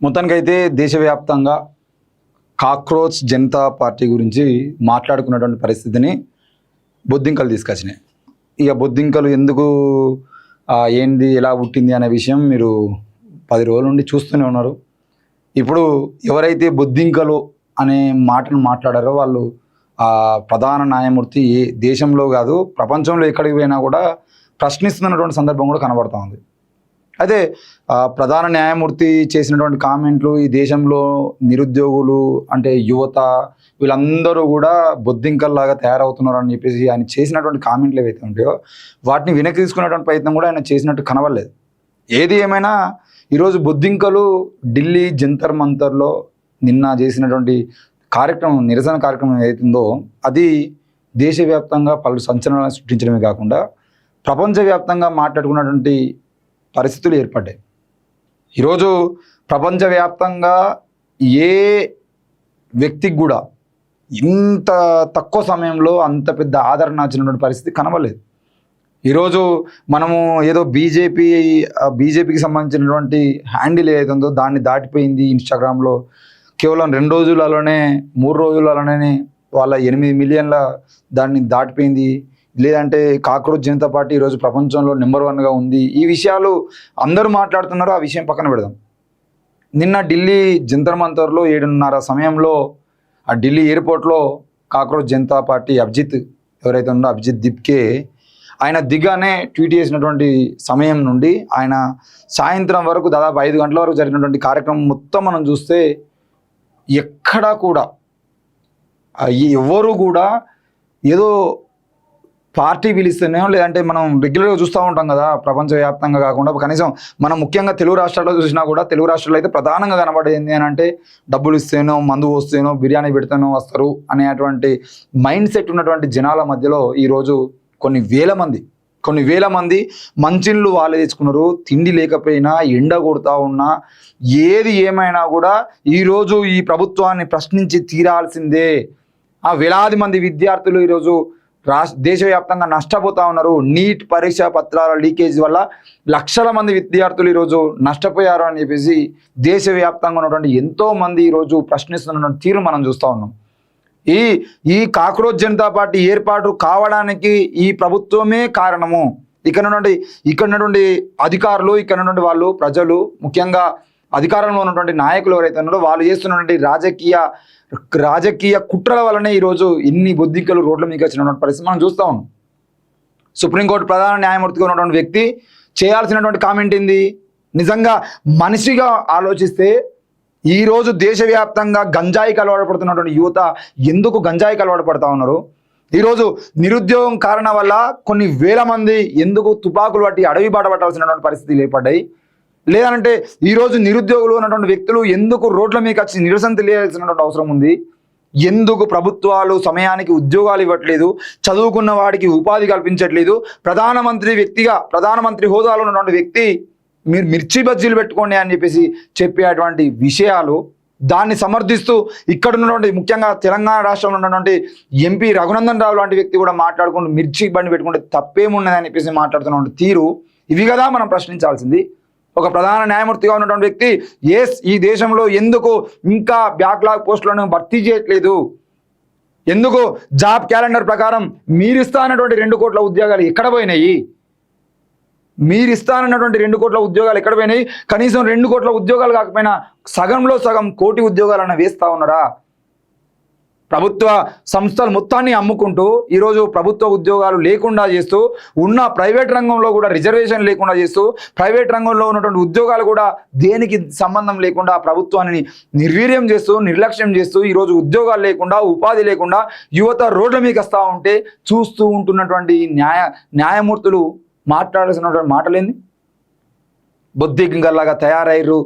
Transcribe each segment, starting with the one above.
మొత్తానికైతే దేశవ్యాప్తంగా cockroach Janata party గురించి మాట్లాడుకున్నటువంటి పరిస్థితిని బొద్దింకలు తీసుకొచ్చినాయి. ఇక బొద్దింకలు ఎందుకు ఏంది ఎలా పుట్టింది అనే విషయం మీరు 10 రోజుల నుండి చూస్తూనే ఉన్నారు. ఇప్పుడు ఎవరైతే బొద్దింకలు అనే మాటను మాట్లాడారో వాళ్ళు ప్రధాన న్యాయమూర్తి దేశంలో కాదు ప్రపంచంలో ఎక్కడికి పోయినా కూడా ప్రశ్నిస్తున్నటువంటి సందర్భం కూడా కనబడుతూ ఉంది. అయితే ప్రధాన న్యాయమూర్తి చేసినటువంటి కామెంట్లు ఈ దేశంలో నిరుద్యోగులు అంటే యువత వీళ్ళందరూ కూడా బొద్దింకల్లాగా తయారవుతున్నారు అని చెప్పేసి ఆయన చేసినటువంటి కామెంట్లు ఏవైతే ఉంటాయో వాటిని వెనక్కి తీసుకునేటువంటి ప్రయత్నం కూడా ఆయన చేసినట్టు కనబడలేదు. ఏది ఏమైనా ఈరోజు బొద్దింకలు ఢిల్లీ జంతర్ మంతర్లో నిన్న చేసినటువంటి కార్యక్రమం నిరసన కార్యక్రమం ఏదైతుందో అది దేశవ్యాప్తంగా పలు సంచలనాలను సృష్టించడమే కాకుండా ప్రపంచవ్యాప్తంగా మాట్లాడుకున్నటువంటి పరిస్థితులు ఏర్పడ్డాయి. ఈరోజు ప్రపంచవ్యాప్తంగా ఏ వ్యక్తికి కూడా ఇంత తక్కువ సమయంలో అంత పెద్ద ఆదరణ వచ్చినటువంటి పరిస్థితి కనబడలేదు. ఈరోజు మనము ఏదో బీజేపీకి సంబంధించినటువంటి హ్యాండిల్ ఏదైతే ఉందో దాన్ని దాటిపోయింది. ఇన్స్టాగ్రామ్లో కేవలం 2 రోజులలోనే 3 రోజులలోనే వాళ్ళ 8 మిలియన్ల దాన్ని దాటిపోయింది. లేదంటే కాక్రోచ్ జనతా పార్టీ ఈరోజు ప్రపంచంలో నెంబర్ 1గా ఉంది. ఈ విషయాలు అందరూ మాట్లాడుతున్నారు. ఆ విషయం పక్కన పెడదాం. నిన్న ఢిల్లీ జంతర్ మంతర్లో 7:30 సమయంలో ఆ ఢిల్లీ ఎయిర్పోర్ట్లో కాక్రోచ్ జనతా పార్టీ అభిజిత్ ఎవరైతే ఉందో అభిజిత్ దిప్కే ఆయన దిగానే ట్వీట్ చేసినటువంటి సమయం నుండి ఆయన సాయంత్రం వరకు దాదాపు 5 గంటల వరకు జరిగినటువంటి కార్యక్రమం మొత్తం మనం చూస్తే ఎక్కడా కూడా ఎవరు కూడా ఏదో పార్టీ పిలిస్తేనే లేదంటే మనం రెగ్యులర్గా చూస్తూ ఉంటాం కదా ప్రపంచవ్యాప్తంగా కాకుండా కనీసం మనం ముఖ్యంగా తెలుగు రాష్ట్రాల్లో చూసినా కూడా తెలుగు రాష్ట్రాల్లో అయితే ప్రధానంగా కనబడేది అని అంటే డబ్బులు ఇస్తేనో మందు వస్తేనో బిర్యానీ పెడితేనో వస్తారు అనేటువంటి మైండ్ సెట్ ఉన్నటువంటి జనాల మధ్యలో ఈరోజు కొన్ని వేల మంది మంచిళ్ళు వాళ్ళే తెచ్చుకున్నారు. తిండి లేకపోయినా ఎండ కొడుతూ ఉన్నా ఏది ఏమైనా కూడా ఈరోజు ఈ ప్రభుత్వాన్ని ప్రశ్నించి తీరాల్సిందే. వేలాది మంది విద్యార్థులు ఈరోజు దేశవ్యాప్తంగా నష్టపోతూ ఉన్నారు. నీట్ పరీక్షా పత్రాల లీకేజ్ వల్ల లక్షల మంది విద్యార్థులు ఈరోజు నష్టపోయారు అని చెప్పేసి దేశవ్యాప్తంగా ఉన్నటువంటి ఎంతోమంది ఈరోజు ప్రశ్నిస్తున్నటువంటి తీరు మనం చూస్తూ ఉన్నాం. ఈ కాక్రోచ్ జనతా పార్టీ ఏర్పాటు కావడానికి ఈ ప్రభుత్వమే కారణము. ఇక్కడ ఉన్నటువంటి అధికారులు, ఇక్కడ ఉన్నటువంటి వాళ్ళు ప్రజలు, ముఖ్యంగా అధికారంలో ఉన్నటువంటి నాయకులు ఎవరైతే ఉన్నారో వాళ్ళు చేస్తున్నటువంటి రాజకీయ కుట్రల వల్లనే ఈరోజు ఇన్ని బొద్దింకలు రోడ్ల మీకు వచ్చినటువంటి పరిస్థితి మనం చూస్తూ ఉన్నాం. సుప్రీంకోర్టు ప్రధాన న్యాయమూర్తిగా ఉన్నటువంటి వ్యక్తి చేయాల్సినటువంటి కామెంట్ ఏంది? నిజంగా మనిషిగా ఆలోచిస్తే ఈరోజు దేశవ్యాప్తంగా గంజాయికి అలవాటు పడుతున్నటువంటి యువత ఎందుకు గంజాయికి అలవాటు పడుతూ ఉన్నారు? ఈరోజు నిరుద్యోగం కారణం వల్ల కొన్ని వేల మంది ఎందుకు తుపాకులు పట్టి అడవి బాట పట్టాల్సినటువంటి పరిస్థితులు ఏర్పడ్డాయి? లేదంటే ఈరోజు నిరుద్యోగులు ఉన్నటువంటి వ్యక్తులు ఎందుకు రోడ్ల మీద వచ్చి నిరసన తెలియాల్సినటువంటి అవసరం ఉంది? ఎందుకు ప్రభుత్వాలు సమయానికి ఉద్యోగాలు ఇవ్వట్లేదు? చదువుకున్న వాడికి ఉపాధి కల్పించట్లేదు? ప్రధానమంత్రి హోదాలో ఉన్నటువంటి వ్యక్తి మీరు మిర్చి బజ్జీలు పెట్టుకోండి అని చెప్పేసి చెప్పేటువంటి విషయాలు, దాన్ని సమర్థిస్తూ ఇక్కడ ఉన్నటువంటి ముఖ్యంగా తెలంగాణ రాష్ట్రంలో ఉన్నటువంటి ఎంపీ రఘునందన్ రావు లాంటి వ్యక్తి కూడా మాట్లాడుకుంటూ మిర్చి బండి పెట్టుకుంటే తప్పేమున్నదని చెప్పేసి మాట్లాడుతున్న తీరు ఇవి కదా మనం ప్రశ్నించాల్సింది. ఒక ప్రధాన న్యాయమూర్తిగా ఉన్నటువంటి వ్యక్తి ఈ దేశంలో ఎందుకు ఇంకా బ్యాక్లాగ్ పోస్టులను భర్తీ చేయట్లేదు? ఎందుకు జాబ్ క్యాలెండర్ ప్రకారం మీరు ఇస్తానటువంటి 2 కోట్ల ఉద్యోగాలు ఎక్కడ పోయినాయి? మీరు ఇస్తానన్నటువంటి 2 కోట్ల ఉద్యోగాలు ఎక్కడ పోయినాయి? కనీసం 2 కోట్ల ఉద్యోగాలు కాకపోయినా సగంలో సగం కోటి ఉద్యోగాలను వేస్తూ ఉన్నారా? ప్రభుత్వ సంస్థలు మొత్తాన్ని అమ్ముకుంటూ ఈరోజు ప్రభుత్వ ఉద్యోగాలు లేకుండా చేస్తూ ఉన్న ప్రైవేట్ రంగంలో కూడా రిజర్వేషన్ లేకుండా చేస్తూ ప్రైవేట్ రంగంలో ఉన్నటువంటి ఉద్యోగాలు కూడా దేనికి సంబంధం లేకుండా ప్రభుత్వాన్ని నిర్వీర్యం చేస్తూ నిర్లక్ష్యం చేస్తూ ఈరోజు ఉద్యోగాలు లేకుండా ఉపాధి లేకుండా యువత రోడ్ల మీకు వస్తూ ఉంటే చూస్తూ ఉంటున్నటువంటి న్యాయమూర్తులు మాట్లాడాల్సినటువంటి మాటలేంది? బొద్దింకల్లాగా తయారయ్యారు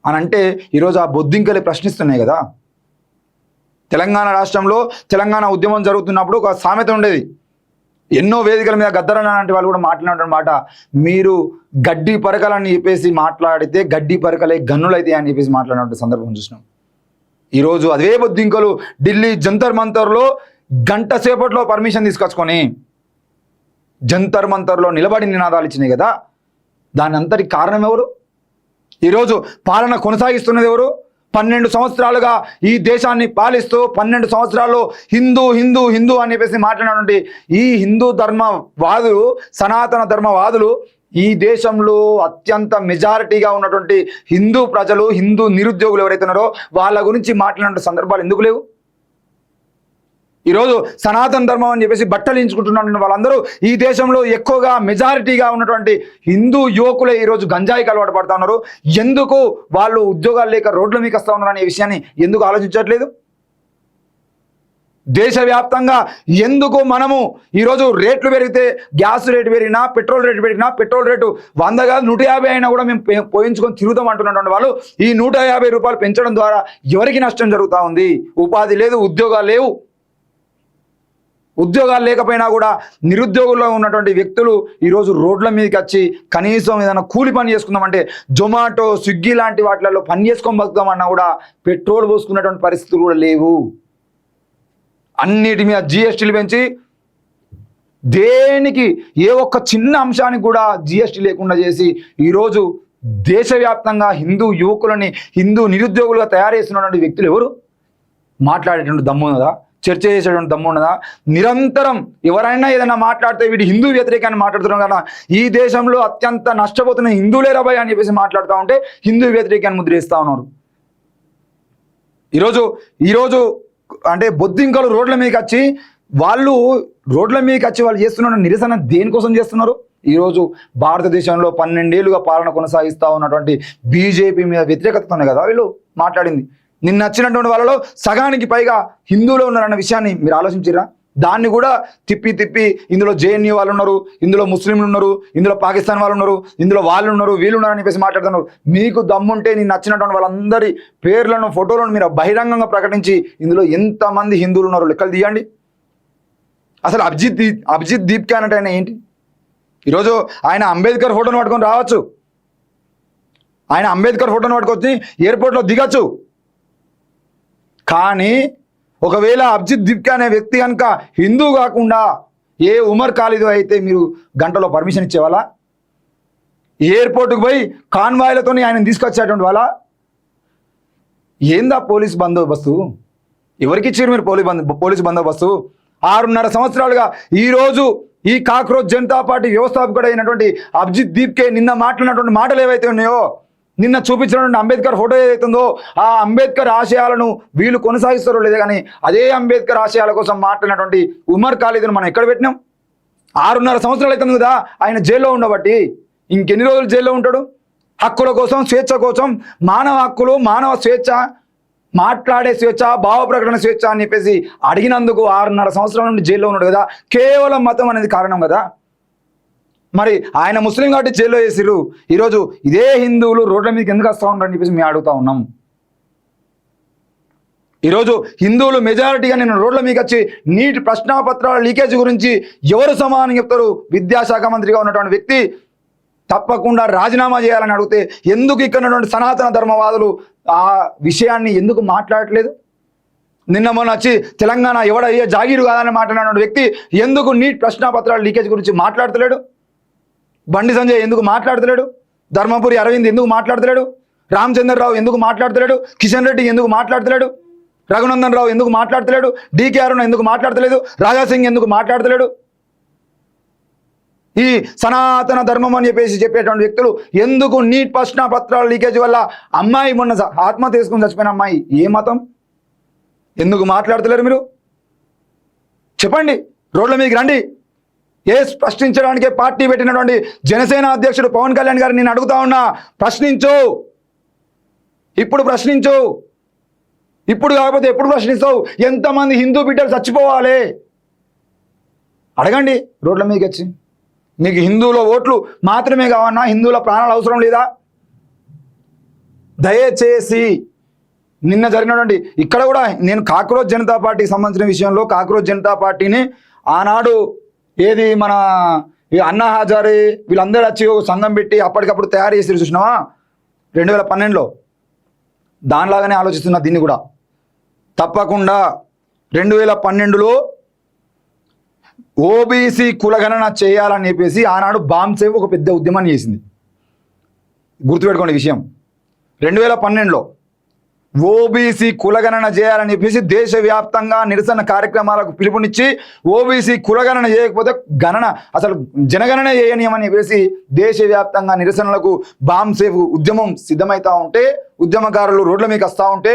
అని అంటే ఈరోజు ఆ బొద్దింకలే ప్రశ్నిస్తున్నాయి కదా. తెలంగాణ రాష్ట్రంలో తెలంగాణ ఉద్యమం జరుగుతున్నప్పుడు ఒక సామెత ఉండేది. ఎన్నో వేదికల మీద గద్దరన్న లాంటి వాళ్ళు కూడా మాట్లాడినటువంటి మాట, మీరు గడ్డి పరకలని చెప్పేసి మాట్లాడితే గడ్డి పరకలే గన్నులైతే అని చెప్పేసి మాట్లాడినటువంటి సందర్భం చూసినాం. ఈరోజు అదే బొద్దింకలు ఢిల్లీ జంతర్ మంతర్లో గంట సేపట్లో పర్మిషన్ తీసుకొచ్చుకొని జంతర్ మంతర్లో నిలబడి నినాదాలు ఇచ్చినాయి కదా. దాని అంతటి కారణం ఎవరు? ఈరోజు పాలన కొనసాగిస్తున్నది ఎవరు? 12 సంవత్సరాలుగా ఈ దేశాన్ని పాలిస్తూ 12 సంవత్సరాల్లో హిందూ హిందూ హిందూ అని చెప్పేసి మాట్లాడినటువంటి ఈ హిందూ ధర్మవాదులు, సనాతన ధర్మవాదులు ఈ దేశంలో అత్యంత మెజారిటీగా ఉన్నటువంటి హిందూ ప్రజలు, హిందూ నిరుద్యోగులు ఎవరైతే ఉన్నారో వాళ్ళ గురించి మాట్లాడిన సందర్భాలు ఎందుకు లేవు? ఈరోజు సనాతన ధర్మం అని చెప్పేసి బట్టలు ఎంచుకుంటున్న వాళ్ళందరూ ఈ దేశంలో ఎక్కువగా మెజారిటీగా ఉన్నటువంటి హిందూ యువకులే ఈరోజు గంజాయికి అలవాటు పడుతూ ఉన్నారు. ఎందుకు వాళ్ళు ఉద్యోగాలు లేక రోడ్ల మీకు వస్తూ ఉన్నారు అనే విషయాన్ని ఎందుకు ఆలోచించట్లేదు? దేశవ్యాప్తంగా ఎందుకు మనము ఈరోజు రేట్లు పెరిగితే, గ్యాస్ రేటు పెరిగినా, పెట్రోల్ రేటు పెరిగినా, పెట్రోల్ రేటు 100 కాదు 150 అయినా కూడా మేము పోయించుకొని తిరుగుతాం అంటున్నటువంటి వాళ్ళు ఈ 150 రూపాయలు పెంచడం ద్వారా ఎవరికి నష్టం జరుగుతూ ఉంది? ఉపాధి లేదు, ఉద్యోగాలు లేవు. ఉద్యోగాలు లేకపోయినా కూడా నిరుద్యోగుల్లో ఉన్నటువంటి వ్యక్తులు ఈరోజు రోడ్ల మీదకి వచ్చి కనీసం ఏదైనా కూలి పని చేసుకుందామంటే జొమాటో, స్విగ్గీ లాంటి వాటిలలో పని చేసుకొని బతుకుదామన్నా కూడా పెట్రోల్ పోసుకున్నటువంటి పరిస్థితులు కూడా లేవు. అన్నిటి మీద జిఎస్టీలు పెంచి దేనికి ఏ ఒక్క చిన్న అంశానికి కూడా జిఎస్టీ లేకుండా చేసి ఈరోజు దేశవ్యాప్తంగా హిందూ యువకులని హిందూ నిరుద్యోగులుగా తయారు చేస్తున్నటువంటి వ్యక్తులు ఎవరు? మాట్లాడేటువంటి దమ్ము ఉన్నదా? చర్చ చేసేటువంటి దమ్ము ఉన్నదా? నిరంతరం ఎవరైనా ఏదైనా మాట్లాడితే వీడు హిందూ వ్యతిరేకాన్ని మాట్లాడుతున్నాం కదా, ఈ దేశంలో అత్యంత నష్టపోతున్న హిందువులే రాబాయ్ అని చెప్పేసి మాట్లాడుతూ ఉంటే హిందూ వ్యతిరేకాన్ని ముద్రేస్తూ ఉన్నారు. ఈరోజు అంటే బొద్దింకలు రోడ్ల మీదకి వచ్చి వాళ్ళు చేస్తున్న నిరసన దేనికోసం చేస్తున్నారు? ఈరోజు భారతదేశంలో 12 ఏళ్ళుగా పాలన కొనసాగిస్తూ ఉన్నటువంటి బీజేపీ మీద వ్యతిరేకతతోనే కదా వీళ్ళు మాట్లాడింది. నిన్న వచ్చినటువంటి వాళ్ళలో సగానికి పైగా హిందువులు ఉన్నారన్న విషయాన్ని మీరు ఆలోచించారా? దాన్ని కూడా తిప్పి ఇందులో జేఎన్యూ వాళ్ళు ఉన్నారు, ఇందులో ముస్లింలు ఉన్నారు, ఇందులో పాకిస్తాన్ వాళ్ళు ఉన్నారు, ఇందులో వాళ్ళు ఉన్నారు, వీళ్ళు ఉన్నారని చెప్పేసి మాట్లాడుతున్నారు. మీకు దమ్ముంటే నేను నచ్చినటువంటి వాళ్ళందరి పేర్లను, ఫోటోలను మీరు బహిరంగంగా ప్రకటించి ఇందులో ఎంతమంది హిందువులు ఉన్నారో లెక్కలు తీయండి. అసలు అభిజిత్ దీప్కే అన్నట్టు ఆయన ఏంటి? ఈరోజు ఆయన అంబేద్కర్ ఫోటోను పట్టుకొని రావచ్చు, ఆయన అంబేద్కర్ ఫోటోను పట్టుకొచ్చి ఎయిర్పోర్ట్లో దిగచ్చు. కానీ ఒకవేళ అభిజిత్ దీప్కే అనే వ్యక్తి కనుక హిందూ కాకుండా ఏ ఉమర్ ఖాలిద్ అయితే మీరు గంటలో పర్మిషన్ ఇచ్చేవాళ్ళ? ఎయిర్పోర్ట్కి పోయి కాన్వాయ్లతో ఆయన తీసుకొచ్చేటువంటి వాళ్ళ? ఏందా పోలీస్ బందోబస్తు? ఎవరికి ఇచ్చారు మీరు పోలీస్ బందోబస్తు? 6.5 సంవత్సరాలుగా ఈరోజు ఈ కాక్రోచ్ జనతా పార్టీ వ్యవస్థాపకుడు అయినటువంటి అభిజిత్ దీప్కే నిన్న మాట్లాడినటువంటి మాటలు ఏవైతే ఉన్నాయో, నిన్న చూపించినటువంటి అంబేద్కర్ ఫోటో ఏదైతుందో ఆ అంబేద్కర్ ఆశయాలను వీళ్ళు కొనసాగిస్తారో లేదే కానీ అదే అంబేద్కర్ ఆశయాల కోసం మాట్లాడినటువంటి ఉమర్ ఖాలిద్ను మనం ఎక్కడ పెట్టినాం? 6.5 సంవత్సరాలు అవుతుంది కదా ఆయన జైల్లో ఉండబట్టి. ఇంకెన్ని రోజులు జైల్లో ఉంటాడు? హక్కుల కోసం, స్వేచ్ఛ కోసం, మానవ హక్కులు, మానవ స్వేచ్ఛ, మాట్లాడే స్వేచ్ఛ, భావ ప్రకటన స్వేచ్ఛ అని చెప్పేసి అడిగినందుకు 6.5 సంవత్సరాల నుండి జైల్లో ఉన్నాడు కదా. కేవలం మతం అనేది కారణం కదా. మరి ఆయన ముస్లిం కాబట్టి జైల్లో వేసిరు. ఈరోజు ఇదే హిందువులు రోడ్ల మీదకి ఎందుకు వస్తూ ఉంటారని చెప్పేసి మేము అడుగుతా ఉన్నాం. ఈరోజు హిందువులు మెజారిటీగా నేను రోడ్ల మీకు వచ్చి నీటి ప్రశ్నాపత్రాల లీకేజ్ గురించి ఎవరు సమానం చెప్తారు? విద్యాశాఖ మంత్రిగా ఉన్నటువంటి వ్యక్తి తప్పకుండా రాజీనామా చేయాలని అడిగితే ఎందుకు ఇక్కడ ఉన్నటువంటి సనాతన ధర్మవాదులు ఆ విషయాన్ని ఎందుకు మాట్లాడట్లేదు? నిన్న మొన్న వచ్చి తెలంగాణ ఎవడయ్యే జాగీరు కాదని మాట్లాడిన వ్యక్తి ఎందుకు నీట్ ప్రశ్నాపత్రాల లీకేజ్ గురించి మాట్లాడతలేడు? బండి సంజయ్ ఎందుకు మాట్లాడతలేడు? ధర్మపురి అరవింద్ ఎందుకు మాట్లాడతలేడు? రామచంద్రరావు ఎందుకు మాట్లాడతలేడు? కిషన్ రెడ్డి ఎందుకు మాట్లాడతలేడు? రఘునందన్ రావు ఎందుకు మాట్లాడతలేడు? డీకే అరుణ ఎందుకు మాట్లాడతలేదు? రాజాసింగ్ ఎందుకు మాట్లాడతలేడు? ఈ సనాతన ధర్మం అని చెప్పేటువంటి వ్యక్తులు ఎందుకు నీట్ ప్రశ్నాపత్రాల లీకేజ్ వల్ల అమ్మాయి మొన్న ఆత్మహత్య చేసుకుని చచ్చిపోయిన అమ్మాయి ఏ మతం? ఎందుకు మాట్లాడతలేరు మీరు? చెప్పండి, రోడ్ల మీదకి రండి. ప్రశ్నించడానికే పార్టీ పెట్టినటువంటి జనసేన అధ్యక్షుడు పవన్ కళ్యాణ్ గారిని నేను అడుగుతా ఉన్నా, ప్రశ్నించు. ఇప్పుడు ప్రశ్నించు. ఇప్పుడు కాకపోతే ఎప్పుడు ప్రశ్నిస్తావు? ఎంతమంది హిందూ బిడ్డలు చచ్చిపోవాలి? అడగండి రోడ్ల మీదకి వచ్చి. మీకు హిందువుల ఓట్లు మాత్రమే కావన్నా, హిందువుల ప్రాణాలు అవసరం లేదా? దయచేసి నిన్న జరిగినటువంటి ఇక్కడ కూడా నేను కాక్రోచ్ జనతా పార్టీకి సంబంధించిన విషయంలో కాక్రోచ్ జనతా పార్టీని ఆనాడు ఏది మన అన్నా హజారే వీళ్ళందరూ వచ్చి ఒక సంఘం పెట్టి అప్పటికప్పుడు తయారు చేసి చూసినావా 2012లో, దానిలాగానే ఆలోచిస్తున్నా దీన్ని కూడా. తప్పకుండా 2012లో ఓబీసీ కులగణన చేయాలని చెప్పేసి ఆనాడు బాంసేవ్ ఒక పెద్ద ఉద్యమాన్ని చేసింది. గుర్తుపెట్టుకోండి విషయం. 2012లో ఓబీసీ కులగణన చేయాలని చెప్పేసి దేశవ్యాప్తంగా నిరసన కార్యక్రమాలకు పిలుపునిచ్చి ఓబీసీ కులగణన చేయకపోతే అసలు జనగణన చేయనీయమని చెప్పేసి దేశవ్యాప్తంగా నిరసనలకు బాంబ్ సేఫ్ ఉద్యమం సిద్ధమవుతా ఉంటే, ఉద్యమకారులు రోడ్ల మీకు వస్తూ ఉంటే,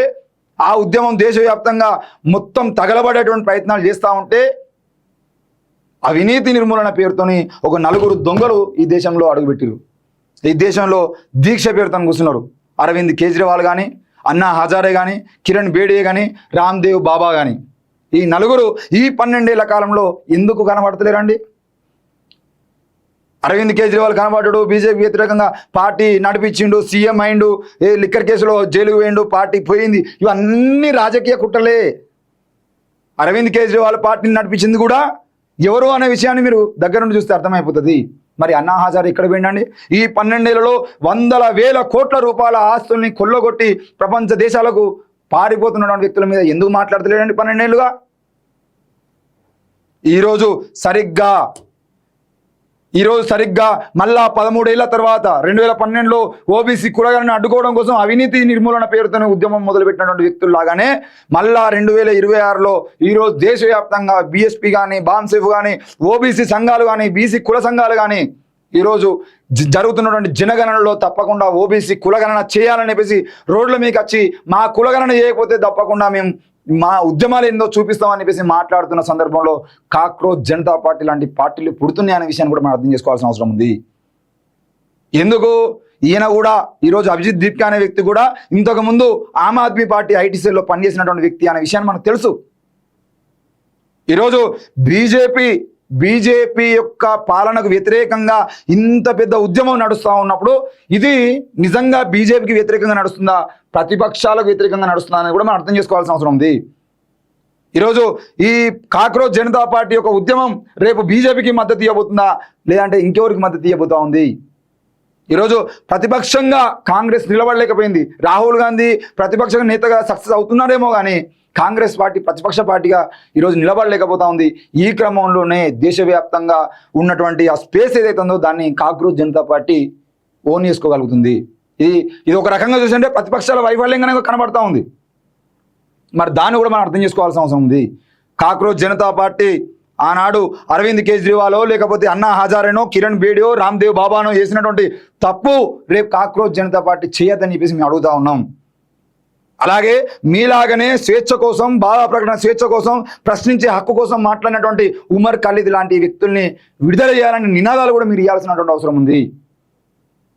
ఆ ఉద్యమం దేశవ్యాప్తంగా మొత్తం తగలబడేటువంటి ప్రయత్నాలు చేస్తూ ఉంటే, అవినీతి నిర్మూలన పేరుతోని ఒక 4 దొంగలు ఈ దేశంలో అడుగుపెట్టారు. ఈ దేశంలో దీక్ష పేరుతో కూర్చున్నారు. అరవింద్ కేజ్రీవాల్ కానీ, అన్నా హజారే కానీ, కిరణ్ బేడియే కానీ, రామ్దేవ్ బాబా కానీ, ఈ 4 ఈ 12 ఏళ్ల కాలంలో ఎందుకు కనబడతలేరండి? అరవింద్ కేజ్రీవాల్ కనబడ్డాడు, బీజేపీ వ్యతిరేకంగా పార్టీ నడిపించిండు, సీఎం అయిండు, లిక్కర్ కేసులో జైలుకు పోయిండు, పార్టీ పోయింది. ఇవన్నీ రాజకీయ కుట్రలే. అరవింద్ కేజ్రీవాల్ పార్టీని నడిపించింది కూడా ఎవరు అనే విషయాన్ని మీరు దగ్గర నుండి చూస్తే అర్థమైపోతుంది. మరి అన్నా హజారే ఇక్కడ పోయిండండి. ఈ 12 ఏళ్లలో వందల వేల కోట్ల రూపాయల ఆస్తుల్ని కొల్లగొట్టి ప్రపంచ దేశాలకు పారిపోతున్నటువంటి వ్యక్తుల మీద ఎందుకు మాట్లాడతలేడండి 12 ఏళ్ళుగా? ఈరోజు సరిగ్గా మళ్ళా 13 ఏళ్ల తర్వాత 2012లో ఓబీసీ కులగణను అడ్డుకోవడం కోసం అవినీతి నిర్మూలన పేరుతోనే ఉద్యమం మొదలుపెట్టినటువంటి వ్యక్తుల్లాగానే మళ్ళా 2026లో ఈరోజు దేశవ్యాప్తంగా బీఎస్పీ కానీ, బాంసేఫ్ కానీ, ఓబీసీ సంఘాలు కానీ, బీసీ కుల సంఘాలు కానీ ఈరోజు జరుగుతున్నటువంటి జనగణనలో తప్పకుండా ఓబీసీ కులగణన చేయాలని చెప్పేసి రోడ్ల మీకు వచ్చి మా కులగణన చేయకపోతే తప్పకుండా మేము మా ఉద్యమాలు ఏందో చూపిస్తామని చెప్పేసి మాట్లాడుతున్న సందర్భంలో కాక్రోచ్ జనతా పార్టీ లాంటి పార్టీలు పుడుతున్నాయి అనే విషయాన్ని కూడా మనం అర్థం చేసుకోవాల్సిన అవసరం ఉంది. ఎందుకు ఈయన కూడా ఈరోజు అభిజిత్ దీప్కా అనే వ్యక్తి కూడా ఇంతకుముందు ఆమ్ ఆద్మీ పార్టీ ఐటీ సెల్లో పనిచేసినటువంటి వ్యక్తి అనే విషయాన్ని మనకు తెలుసు. ఈరోజు బీజేపీ యొక్క పాలనకు వ్యతిరేకంగా ఇంత పెద్ద ఉద్యమం నడుస్తూ ఉన్నప్పుడు ఇది నిజంగా బీజేపీకి వ్యతిరేకంగా నడుస్తుందా, ప్రతిపక్షాలకు వ్యతిరేకంగా నడుస్తుందా అనేది కూడా మనం అర్థం చేసుకోవాల్సిన అవసరం ఉంది. ఈరోజు ఈ కాక్రోచ్ జనతా పార్టీ యొక్క ఉద్యమం రేపు బీజేపీకి మద్దతు ఇవ్వబోతుందా, లేదంటే ఇంకెవరికి మద్దతు ఇవ్వబోతా ఉంది? ఈరోజు ప్రతిపక్షంగా కాంగ్రెస్ నిలబడలేకపోయింది. రాహుల్ గాంధీ ప్రతిపక్ష నేతగా సక్సెస్ అవుతున్నారేమో కానీ కాంగ్రెస్ పార్టీ ప్రతిపక్ష పార్టీగా ఈరోజు నిలబడలేకపోతా ఉంది. ఈ క్రమంలోనే దేశవ్యాప్తంగా ఉన్నటువంటి ఆ స్పేస్ ఏదైతే ఉందో దాన్ని కాక్రోచ్ జనతా పార్టీ ఓన్ చేసుకోగలుగుతుంది. ఇది ఒక రకంగా చూసంటే ప్రతిపక్షాల వైఫల్యంగానే కనబడతా ఉంది. మరి దాన్ని కూడా మనం అర్థం చేసుకోవాల్సిన అవసరం ఉంది. కాక్రోచ్ జనతా పార్టీ ఆనాడు అరవింద్ కేజ్రీవాలో లేకపోతే అన్నా హజారేనో, కిరణ్ బేడియో, రామ్దేవ్ బాబానో చేసినటువంటి తప్పు రేపు కాక్రోచ్ జనతా పార్టీ చేయొద్దని చెప్పేసి మేము అడుగుతా ఉన్నాం. అలాగే మీలాగనే స్వేచ్ఛ కోసం, భావ ప్రకటన స్వేచ్ఛ కోసం, ప్రశ్నించే హక్కు కోసం మాట్లాడినటువంటి ఉమర్ ఖలీద్ లాంటి వ్యక్తుల్ని విడుదల చేయాలని నినాదాలు కూడా మీరు ఇవ్వాల్సినటువంటి అవసరం ఉంది.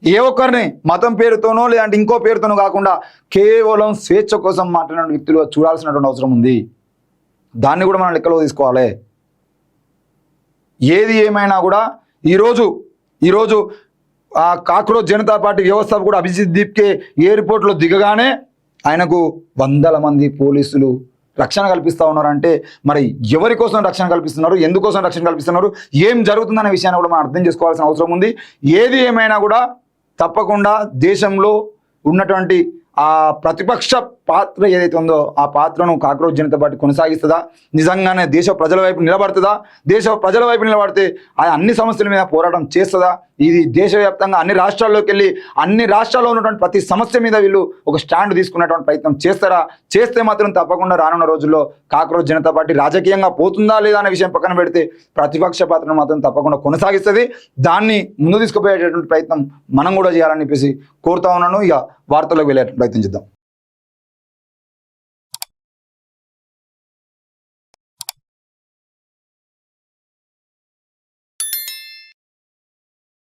ఏ ఒక్కరిని మతం పేరుతోనో లేదంటే ఇంకో పేరుతోనో కాకుండా కేవలం స్వేచ్ఛ కోసం మాట్లాడిన వ్యక్తులు చూడాల్సినటువంటి అవసరం ఉంది. దాన్ని కూడా మనం లెక్కలో తీసుకోవాలి. ఏది ఏమైనా కూడా ఈరోజు ఆ కాక్రోచ్ జనతా పార్టీ వ్యవస్థాపకుడు అభిజిత్ దీప్కే ఎయిర్పోర్ట్లో దిగగానే ఆయనకు వందల మంది పోలీసులు రక్షణ కల్పిస్తూ ఉన్నారంటే మరి ఎవరి కోసం రక్షణ కల్పిస్తున్నారు, ఎందుకోసం రక్షణ కల్పిస్తున్నారు, ఏం జరుగుతుందనే విషయాన్ని కూడా మనం అర్థం చేసుకోవాల్సిన అవసరం ఉంది. ఏది ఏమైనా కూడా తప్పకుండా దేశంలో ఉన్నటువంటి ఆ ప్రతిపక్ష పాత్ర ఏదైతే ఉందో ఆ పాత్రను కాక్రోచ్ జనతా పార్టీ కొనసాగిస్తుందా, నిజంగానే దేశ ప్రజల వైపు నిలబడుతుందా, దేశ ప్రజల వైపు నిలబడితే అన్ని సమస్యల మీద పోరాటం చేస్తుందా, ఇది దేశవ్యాప్తంగా అన్ని రాష్ట్రాల్లోకి వెళ్ళి అన్ని రాష్ట్రాల్లో ఉన్నటువంటి ప్రతి సమస్య మీద వీళ్ళు ఒక స్టాండ్ తీసుకునేటువంటి ప్రయత్నం చేస్తారా? చేస్తే మాత్రం తప్పకుండా రానున్న రోజుల్లో కాక్రోచ్ జనతా పార్టీ రాజకీయంగా పోతుందా లేదా అనే విషయం పక్కన పెడితే ప్రతిపక్ష పాత్రను మాత్రం తప్పకుండా కొనసాగిస్తుంది. దాన్ని ముందు తీసుకుపోయేటటువంటి ప్రయత్నం మనం కూడా చేయాలని చెప్పేసి కోరుతా ఉన్నాను. ఇక వార్తల్లోకి వెళ్ళే ప్రయత్నం చేద్దాం.